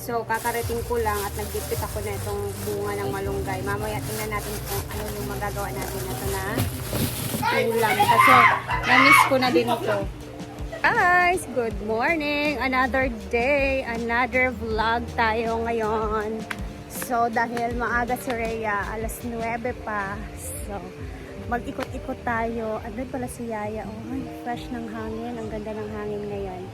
So, kakarating ko lang at nagdipit ako na itong bunga ng malunggay. Mamaya tingnan natin kung ano yung magagawa natin ito na ulam. Kasi, na-miss ko na din ito. Guys, good morning! Another day, another vlog tayo ngayon. So, dahil maaga si Rhea, alas 9 pa. So, mag-ikot-ikot tayo. Andun pala si Yaya. Oh, fresh ng hangin. Ang ganda ng hangin ngayon.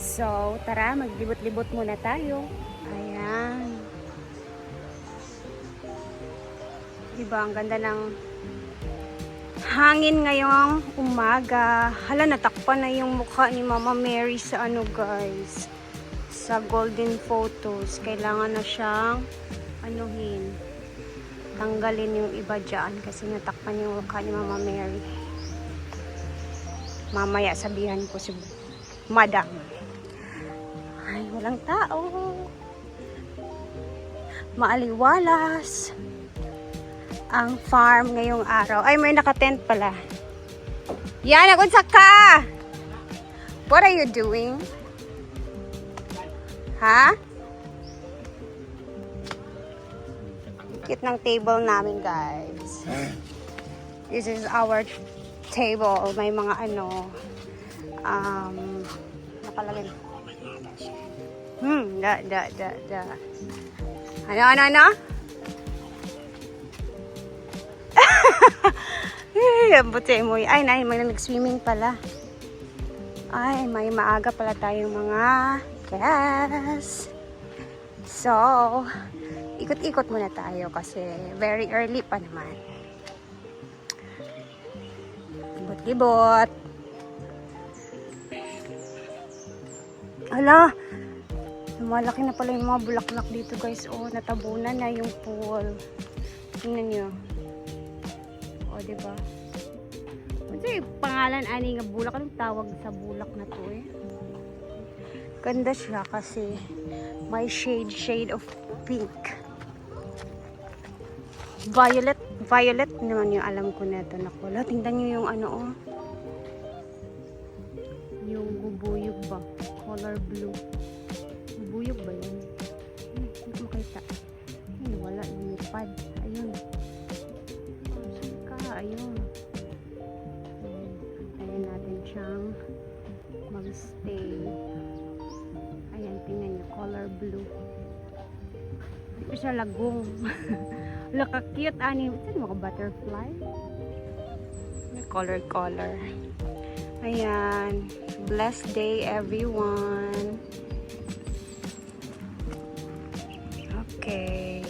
So, tara, maglibot-libot muna tayo. Ayan. Diba, ang ganda ng hangin ngayong umaga. Hala, natakpan na yung mukha ni Mama Mary sa ano, guys. Sa golden photos. Kailangan na siyang anuhin. Tanggalin yung iba dyan kasi natakpan yung mukha ni Mama Mary. Mamaya sabihan ko si Madam. Ay, walang tao. Maaliwalas ang farm ngayong araw. Ay, may naka-tent pala. Yan, nagunsa ka! What are you doing? Ha? Cute ng table namin, guys. This is our table. May mga ano, nakalagay. Ano? Buti mo. Ay, may nag-swimming pala. Ay, may maaga pala tayong mga guests. So, ikot-ikot muna tayo kasi very early pa naman. Libot-libot. Hala, malaki na pala yung mga bulaklak dito, guys. Oh, natabunan na yung pool. Tingnan nyo. Oh, diba? Ano yung pangalan ani nga bulak? Anong tawag sa bulak na to eh? Ganda siya kasi may shade of pink. Violet naman yung alam ko na ito. Naku, tingnan nyo yung ano oh. Yung bubuyog ba? Color blue. Bubuyog ba yun? Hindi ko makita. Ay, wala. Lumipad. Ayun. Saan ka? Ayun. Ayan natin siyang mag-stay. Ayan, tingnan nyo. Color blue. Hindi ko siya lagong. Look, cute ani. Ito mga butterfly. May color. Ayan. Blessed day, everyone. Okay.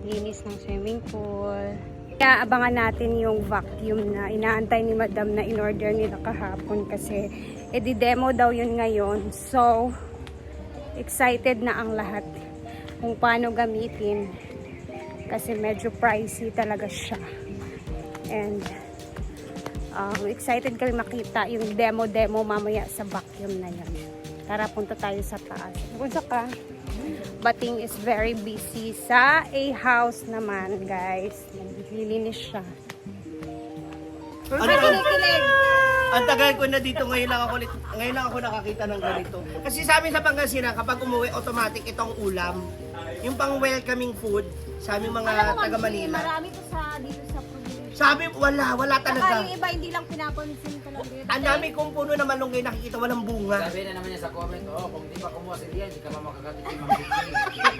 Linis ng swimming pool. Kaya abangan natin yung vacuum na inaantay ni Madam na in-order nila kahapon kasi edi-demo daw yun ngayon. So, excited na ang lahat kung paano gamitin kasi medyo pricey talaga siya. And excited kami makita yung demo mamaya sa vacuum na yan. Tara, punta tayo sa taas. Punta ka. Bating is very busy sa a house naman, guys. Naglilinis siya. Ang tagal ko na dito, ngayon lang ako nakakita ng ganito. Kasi sa amin sa Pangasinan, kapag umuwi, automatic itong ulam. Yung pang welcoming food sa aming mga taga Manila. Marami to dito sa probinsya. Sabi, wala talaga. Yung iba hindi lang pinapansin talaga. Ang dami kong puno na malunggay nakikita, walang bunga. Sabi na naman niya sa comment, oh, kung di pa kumuha si Lian, hindi ka pa makakatikim ng bikini.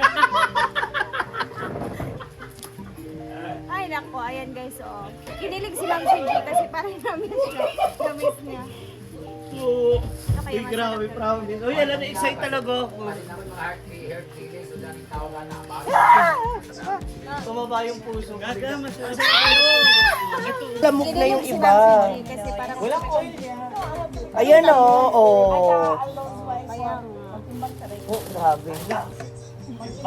Ay, nako, ayan guys, oh. Kinilig si Ma'am Shinji kasi parang na-miss niya. Oo. Okay, Ay, grabe, promise. Oh, yan, na-excite talaga ako. Kasi naman mga heart feelings, so dahil tao lang na Tumaba yung puso. Gaga, masyado. Lamok na yung Kinilig si iba. Ma'am Shinji kasi parang... Wala ko. Ayan o. Oh. Oh, grabe.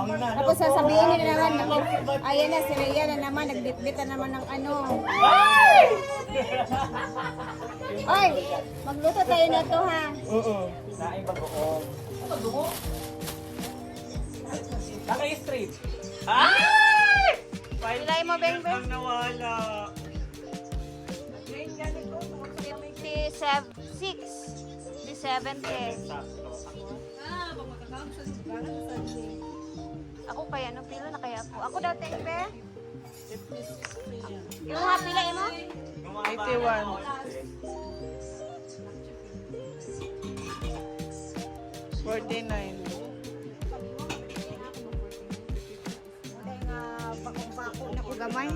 Tapos sasabihin nila naman, naku, ayan na, si Rhea na naman, nagbitbit na naman ng ano. Oy, magluto tayo na to ha. Naing bagoong. Naka-straight. Ay! Ilay mo, Beng Beng. Nawala. 56, 57 pesos. Ako kaya, ano pila na kaya ako? Ako dati, be? Yung mga pila, mo? 49. Dahil nga, bakong-bako na ko gamay.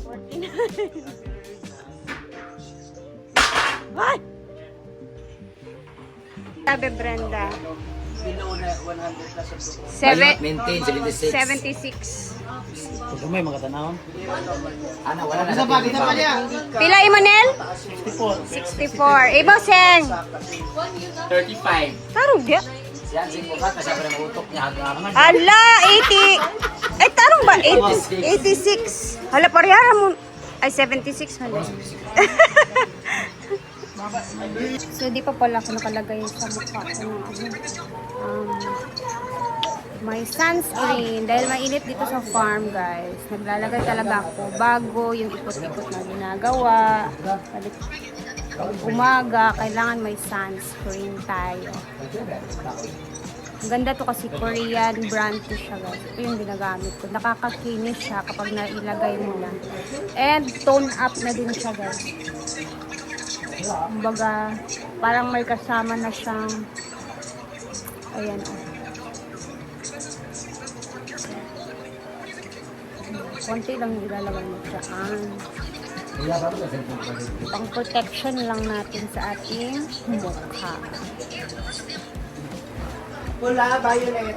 49. Ay! Sabi Brenda. Below na 100 plus of the Maintain 76. 76. Kung may mga tanawon. Ana, wala na. Kita pa niya. Pila Imanel? 64. Ibaw Seng. 35. Tarong dia. Yan, sing bukat na siya pa ng utok niya. Hanggang Ala, 80. Ay, tarong ba? 86. Hala, parehara mo. Ay, 76. Hala. So, di pa pala ako nakalagay sa mukha ko ng may sunscreen. Dahil mainit dito sa farm, guys. Naglalagay talaga ako bago yung ikot-ikot na ginagawa. Umaga, kailangan may sunscreen tayo. Ang ganda to kasi Korean brand to siya, guys. Ito yung ginagamit ko. Nakakakinis siya kapag nailagay mo na. And tone up na din siya, guys. Kumbaga, parang may kasama na siyang ayan o. Konti lang nilalagay mo siya. Pang protection lang natin sa ating mukha. Pula, violet.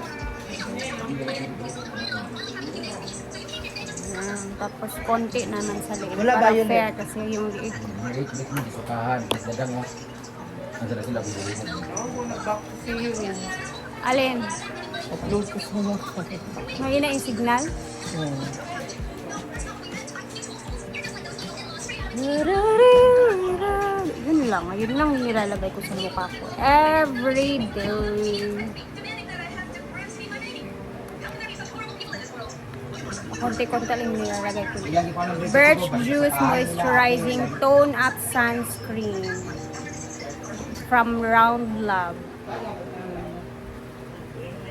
Ayan. Tapos konti naman sa liit. Wala ba Para yun, fair kasi yung liit. Wait mo di sukahan. Mas dadang mo. Ang sila sila bibili mo. Alin? Mahina yung signal? Yun lang yung nilalagay ko sa mukha ko. Every day. Konti-konti lang nilalagay ko. Birch Juice Moisturizing Tone Up Sunscreen from Round Love.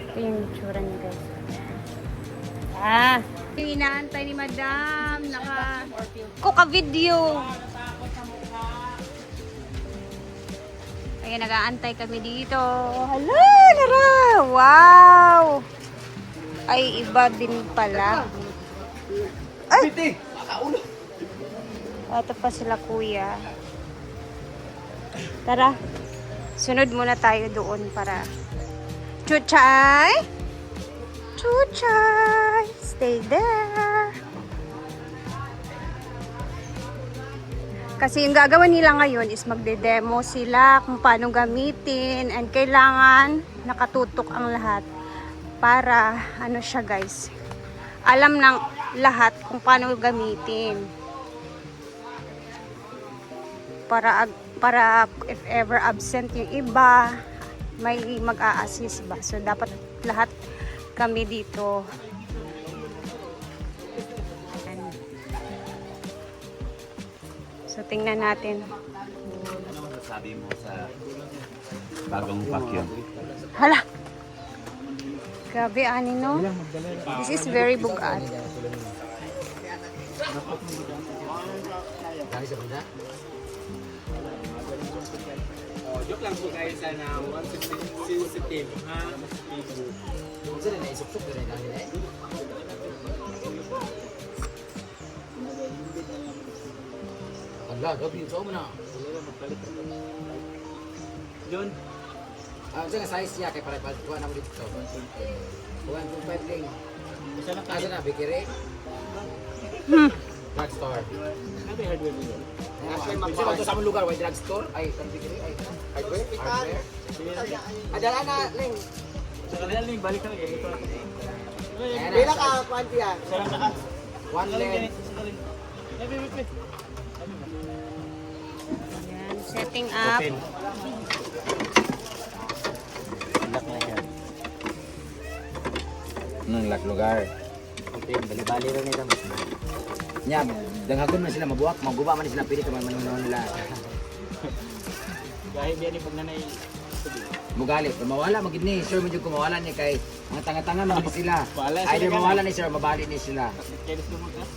Ito yung itsura niya, guys. Yung inaantay ni Madam, ka-video. Ayan, nag-aantay kami dito. Hala, Nara! Wow! Ay, iba din pala. Ay! Ito pa sila, kuya. Tara, sunod muna tayo doon para Chuchay! Chuchay! Stay there! Kasi yung gagawin nila ngayon is magde-demo sila kung paano gamitin and kailangan nakatutok ang lahat para ano siya, guys, alam ng lahat kung paano gamitin para if ever absent yung iba may mag-a-assist ba. So dapat lahat kami dito. So tingnan natin. Ano masasabi mo sa bagong vacuum? Hala! Grabe, ani, no? This is very bugat. Dali sa bunda. Joke lang po kayo sana sensitive ha. Kung sila na isuk-suk na dali eh. Allah, gabi ito mo na. John, Sa size niya kay para kuha na mo dito. 1.5 ring. Asa na bikiri? Drugstore. nabi hardware mo yun. Sa ito sa among lugar, may drugstore. Ay, kan bikiri ay. Hardware. Adala na ling. Sa kanila lang, balik ka lang. Ito lang. Bila ka kwanti yan. Sarang na. One leg. Wait. Ayan, setting up. Lock na yan. Nang lak lugar. Okay, bali-bali rin nila. Nya, danghagon man sila mabuak, maguba man sila pili ka man nila. Dahil yan yung pagnanay. Mugali, kung mawala magid ni, sure mo jud kung mawala ni kay mga tanga-tanga man di sila. Wala sila Either ganun. mawala ni sir, mabali ni sila.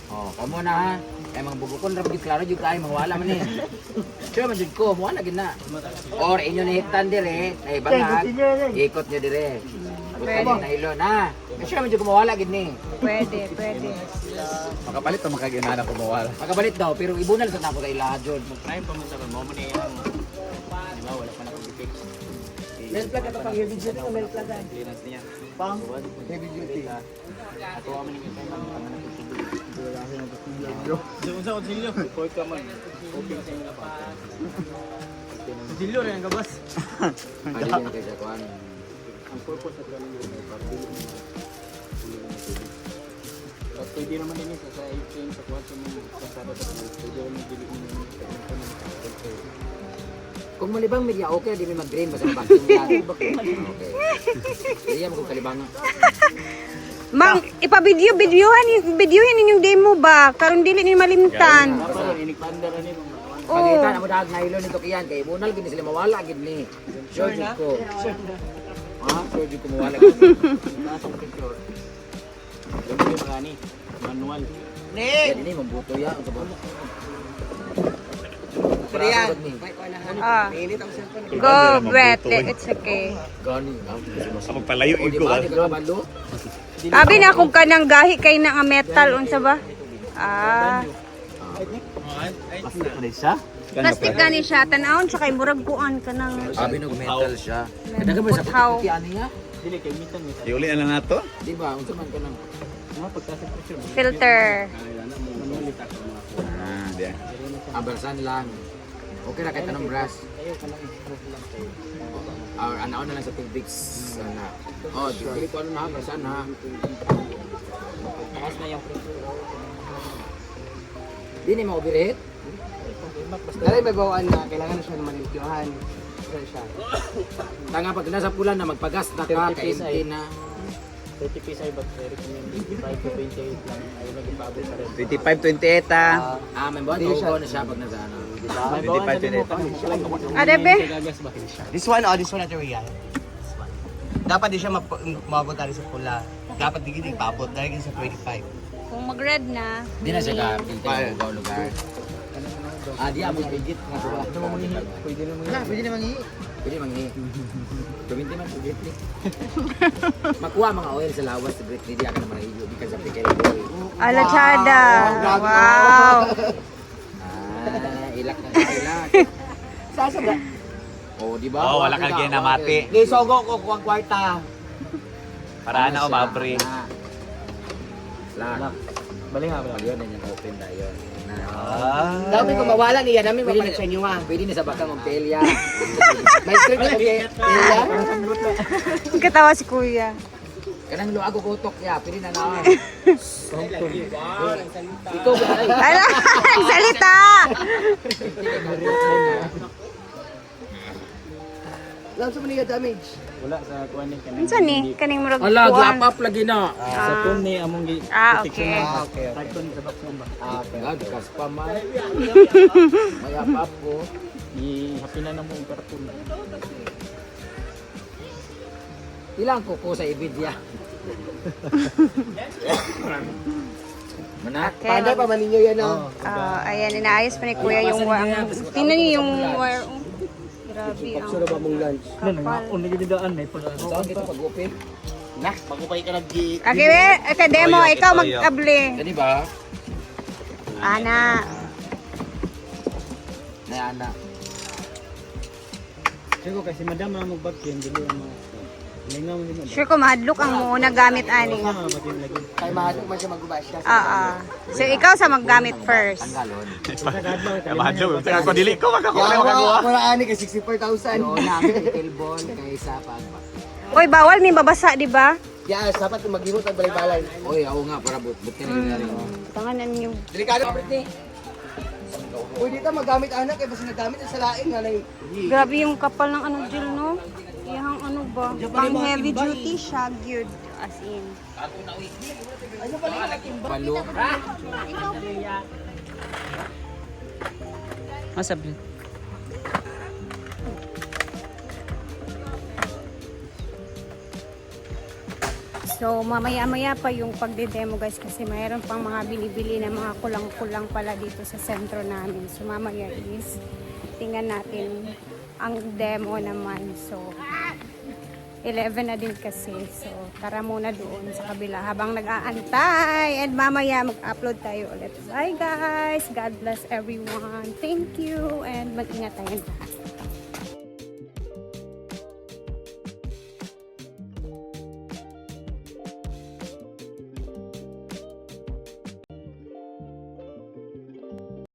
Oh, kamo na ha. Kay mga bubukon ra gid klaro jud kay mawala man ni. Sure man jud ko, mawala gid na. Or inyo ni hitan dire, ay bangag. Ikot niyo dire. Pwede na ilo na. Sure man jud ko mawala gid ni. Pwede, pwede. Makapalit to makaginana ko mawala. Pagkabalit daw, pero ibunal sa nako sa ilaha jud. Try pa mo sa mo ni ang di ba wala pa na ko fix. Melt plug ito pang heavy duty o melt plug yan? Clearance niya. Pang heavy duty. Ako kami ni kay man ang unsa konsilyo? Report ka man. Okay sa inyo pa. Konsilyo rin ang gabas. Ali yan kay sa kuan. Ang purpose sa kanila ay para dili mo. At pwede naman din sa airplane sa kwarto mo sa sabat at pwede naman dili mo Kung malibang media okay, di may mag-green basta vacuum yan. Okay. Iya mo kung kalibangan. Mang, videohin ninyong demo ba? Karon dili ni malimtan. Para inikpanda ra ni Pagkita na mo dahag nylon nito kiyan kay bunal gid sila mawala gid ni. Sure jud ko. Sure jud ko mawala gid. Nasong picture. Dami yung mga ni manual. Yan ini mambuto ya ang sabon. Riyan. Ah. Mainit ang cellphone. Go, Brett. It's okay. Gani. Ako palayo O di ba di ka kabalo? Abi na kung kanang gahi kay na nga metal unsa ba? Ah. Plastic na siya? Plastic gani siya tan-awon sa kay murag kuan kanang Abi no metal siya. Kada ba sa Puthaw. puti ani ya? Dili kay mitan ni sa Iuli na lang nato? Di ba unsa man kanang mga pagkasa picture. filter. Manual ita ko mga Ah, diyan. abersan lang. Okay ra kahit anong brush. Ayo ka lang i-stroke lang kayo. Or ano na lang sa tubig sana. Oh, di ko ano na abersan ha. Taas na yung pressure. Di ni mo overheat. Dali may bawaan na kailangan na siya naman lidyohan. Sure siya. Tanga pag nasa pulan na magpagas na ka 30 kay piece ay. empty na. 30 piece ay but I recommend 25 to 28 lang. Ay nag-ipaabot sa rin. 25-28 ah. May buwan tugo na siya pag nasa ano. May bawa na din mo pa. Adebe? Gagas ba? This one, this one at real. Dapat di siya mabot tayo sa pula. Dapat di gini paabot dahil sa 25. Kung mag-red na, Di na siya ka filter sa lugar. Di mo higit nga sa wala. Pwede naman Wala, pwede naman i. Pwede mangi. Gawinti man sa Britney. Makuha mga oil sa lawas sa Britney. Di ako naman iyo because applicable. alachada. Wow. Ilak na ilak. Sasa ba? Oh, di ba? Oh, wala ka lagi na mati. Di sogo ko kuwang kwarta. Para na umabre. Lang. Bali ha, bali. Ayun na yung open na yun. Dami ko mawala niya, dami Pwede mapalit sa inyo ha. Pwede na sa bakang magtelya. May script na kay Ella. Katawa si Kuya. Kanang luag ko utok ya, pwede na na. Ikaw ba ay? Ala, salita. Lang sa maniya damage. Wala sa kuan ni kanang. Unsa ni? Kaning murag Ala, kuan. gapap lagi na. Sa tone ni among gi. Okay. Okay. Type tone sa box number. Ah, dikas pa man. May apap ko. Hapinan na mo ang karton. Ilang kuko sa ibidya. Manak. Okay. Paano pa man ninyo yan ha? Ayan, inaayos pa ni Kuya yung wire. Tingnan niyo yung wire. Oh. Grabe ang ba mong lunch? kapal. nagididaan may pag. Saan kita pag-open? Nah, magupay ka nag-gi. Okay, we, demo, ikaw mag-able. Kani ba? Ana. Na. Siguro kasi madam na magbag yan dili mo. Lingaw ni mo. Sure ko mahadlok ang muna gamit ani. Matin lagi. Kay mahadok man siya magubay siya. So ikaw sa maggamit first. Tanggalon. Mahadlo. Kaya ko dili ko magkakuha magagawa. Wala ani kay 64,000. So, na ang table kaysa pag. Oy, bawal may babasa, di ba? Ya, dapat maglimot ang balay-balay. Oy, ako nga para but ka na rin. Tanganan niyo. Delikado pa rin. Uy, dito magamit anak kay basta nagamit sa laing nga nay. Grabe yung kapal ng ano Jill, no? Iyang ano ba? Pang heavy duty siya, good. As in. Palo. Masabi. So, mamaya-maya pa yung pagde-demo guys kasi mayroon pang mga binibili na mga kulang-kulang pala dito sa sentro namin. So, mamaya is tingnan natin ang demo naman. So, 11 na din kasi. So, tara muna doon sa kabila habang nag-aantay. And mamaya mag-upload tayo ulit. Bye guys! God bless everyone. Thank you. And mag-ingat tayo lahat.